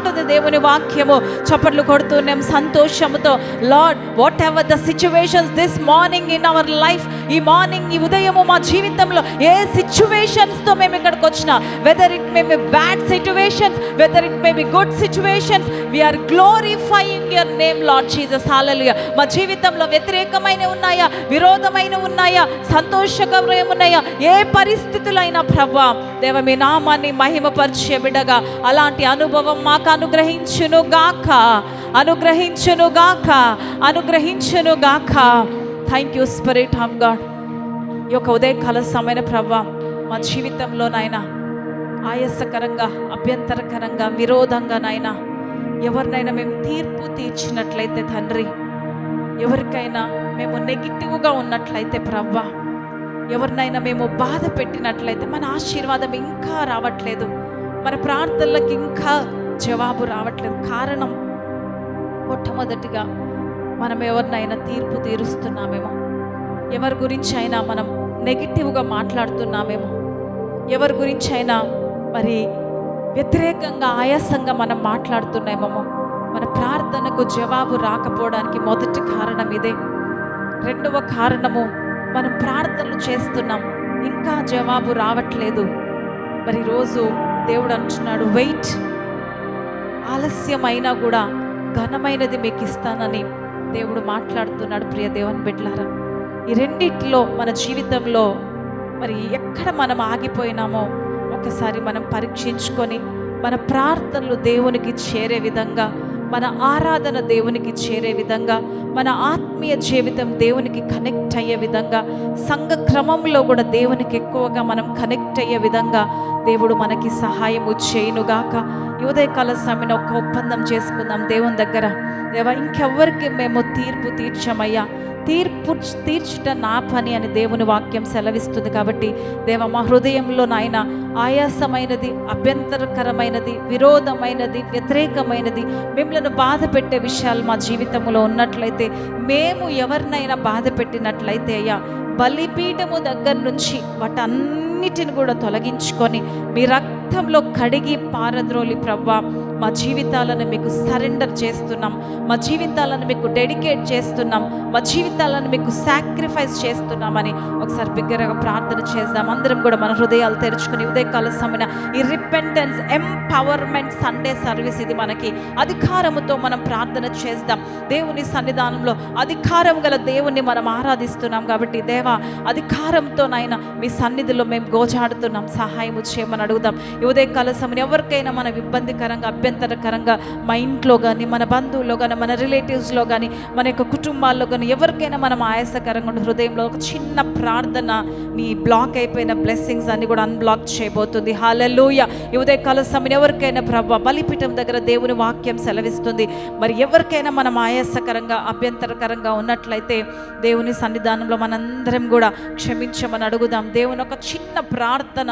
అంటుంది దేవుని వాక్యము. చప్పట్లు కొడుతున్నాం సంతోషముతో. Lord, whatever the situations this morning in our life, ఈ మార్నింగ్, ఈ ఉదయము మా జీవితంలో ఏ సిచ్యువేషన్స్తో మేము ఇక్కడికి వచ్చినా, whether it may be bad situations, whether it may be good situations, we are glorifying your name Lord Jesus. Hallelujah. మా జీవితంలో వ్యతిరేకమైన ఉన్నాయా, విరోధమైన ఉన్నాయా, సంతోషకరమైన ఉన్నాయా, ఏ పరిస్థితులైనా ప్రభా దేవ మీ నామాన్ని మహిమపరిచే బిడ్డగా అలాంటి అనుభవం మాకు అనుగ్రహించును గాక, అనుగ్రహించును గాక, అనుగ్రహించును గాక. Thank you spirit of God. ఈ యొక్క ఉదయకాల సమయన ప్రభా మా జీవితంలో నాయన ఆయాసకరంగా, అభ్యంతరకరంగా, విరోధంగా నాయన ఎవరినైనా మేము తీర్పు తీర్చినట్లయితే తండ్రి, ఎవరికైనా మేము నెగిటివ్గా ఉన్నట్లయితే ప్రభా, ఎవరినైనా మేము బాధ పెట్టినట్లయితే మన ఆశీర్వాదం ఇంకా రావట్లేదు, మన ప్రార్థనలకు ఇంకా జవాబు రావట్లేదు. కారణం మొట్టమొదటిగా మనం ఎవరినైనా తీర్పు తీరుస్తున్నామేమో, ఎవరి గురించి అయినా మనం నెగిటివ్గా మాట్లాడుతున్నామేమో, ఎవరి గురించి అయినా మరి వ్యతిరేకంగా, ఆయాసంగా మనం మాట్లాడుతున్నామేమో. మన ప్రార్థనకు జవాబు రాకపోవడానికి మొదటి కారణం ఇదే. రెండవ కారణము, మనం ప్రార్థనలు చేస్తున్నాం, ఇంకా జవాబు రావట్లేదు. మరి ఈరోజు దేవుడు అంటున్నాడు, వెయిట్, ఆలస్యమైనా కూడా ఘనమైనది మీకు ఇస్తానని దేవుడు మాట్లాడుతున్నాడు. ప్రియ దేవుని బిడ్డలారా, ఈ రెండిట్లో మన జీవితంలో మరి ఎక్కడ మనం ఆగిపోయినామో ఒకసారి మనం పరీక్షించుకొని మన ప్రార్థనలు దేవునికి చేరే విధంగా, మన ఆరాధన దేవునికి చేరే విధంగా, మన ఆత్మీయ జీవితం దేవునికి కనెక్ట్ అయ్యే విధంగా, సంఘ క్రమంలో కూడా దేవునికి ఎక్కువగా మనం కనెక్ట్ అయ్యే విధంగా దేవుడు మనకి సహాయము చేయునుగాక. ఈ ఉదయకాల సమయంలో ఒక ఒప్పందం చేసుకుందాం దేవుని దగ్గర. దేవా, ఇంకెవ్వరికి మేము తీర్పు తీర్చమయ్యా, తీర్పు తీర్చుట నా పని అని దేవుని వాక్యం సెలవిస్తుంది. కాబట్టి దేవ, మా హృదయంలో నాయన ఆయాసమైనది, అభ్యంతరకరమైనది, విరోధమైనది, వ్యతిరేకమైనది, మిమ్మల్ని బాధ పెట్టే విషయాలు మా జీవితంలో ఉన్నట్లయితే, మేము ఎవరినైనా బాధ పెట్టినట్లయితే అయ్యా, బలిపీఠము దగ్గర నుంచి వాటన్నిటిని కూడా తొలగించుకొని మీ రక్తంలో కడిగి పారద్రోలి ప్రవ్వా, మా జీవితాలను మీకు సరెండర్ చేస్తున్నాం, మా జీవితాలను మీకు డెడికేట్ చేస్తున్నాం, మా జీవితాలను మీకు సాక్రిఫైస్ చేస్తున్నామని ఒకసారి బిగ్గరగా ప్రార్థన చేద్దాం. అందరం కూడా మన హృదయాలు తెరుచుకుని ఉదయకాల సమయం ఈ రిపెంటెన్స్ ఎంపవర్మెంట్ సండే సర్వీస్, ఇది మనకి అధికారముతో మనం ప్రార్థన చేద్దాం. దేవుని సన్నిధానంలో అధికారం గల దేవుణ్ణి మనం ఆరాధిస్తున్నాం. కాబట్టి దేవా, అధికారంతో నాయన మీ సన్నిధిలో మేము గోజాడుతున్నాం, సహాయము చేయమని అడుగుదాం. ఈ ఉదయకాల సమయం ఎవరికైనా మనం ఇబ్బందికరంగా, అభ్యంతరకరంగా, మా ఇంట్లో కానీ, మన బంధువుల్లో కానీ, మన రిలేటివ్స్లో కానీ, మన యొక్క కుటుంబాల్లో కానీ ఎవరికైనా మనం ఆయాసకరంగా ఉండే హృదయంలో ఒక చిన్న ప్రార్థన నీ బ్లాక్ అయిపోయిన బ్లెస్సింగ్స్ అన్ని కూడా అన్బ్లాక్ చేయబోతుంది. హల్లెలూయా. ఈ ఉదయకాల సమయం ఎవరికైనా ప్రభా, బలిపీఠం దగ్గర దేవుని వాక్యం సెలవిస్తుంది, మరి ఎవరికైనా మనం ఆయాసకరంగా, అభ్యంతరకరంగా ఉన్నట్లయితే దేవుని సన్నిధానంలో మనందరం కూడా క్షమించమని అడుగుదాం. దేవుని ఒక చిన్న ప్రార్థన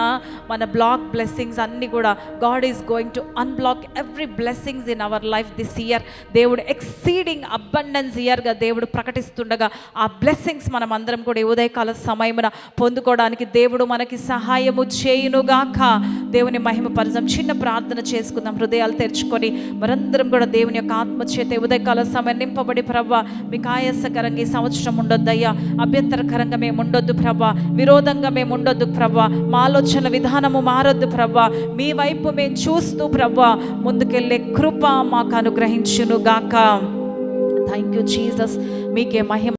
మన బ్లాక్ బ్లెస్సింగ్స్ అన్ని కూడా God is going to unblock every blessings in our life this year. దేవుడు ఎక్సీడింగ్ అబండెన్స్ ఇయర్గా దేవుడు ప్రకటిస్తుండగా ఆ బ్లెస్సింగ్స్ మనం అందరం కూడా ఈ ఉదయకాల సమయమున పొందుకోవడానికి దేవుడు మనకి సహాయము చేయునుగాక. దేవుని మహిమ పరచం. చిన్న ప్రార్థన చేసుకుందాం, హృదయాలు తెరుచుకొని మనందరం కూడా దేవుని యొక్క ఆత్మచేత ఉదయకాల సమయం నింపబడి, ప్రభా మీకు ఆయాసకరంగా ఈ సంవత్సరం ఉండొద్దయ్యా, అభ్యంతరకరంగా మేము ఉండొద్దు ప్రభా, విరోధంగా మేము ఉండొద్దు ప్రభా, మా ఆలోచన విధానము మారొద్దు ప్రభా, మీ వైపు మేము చూస్తూ ప్రభా ముందుకెళ్ళే కృప మాకు అనుగ్రహించును గాక. Thank you Jesus. మీకే మహిమ.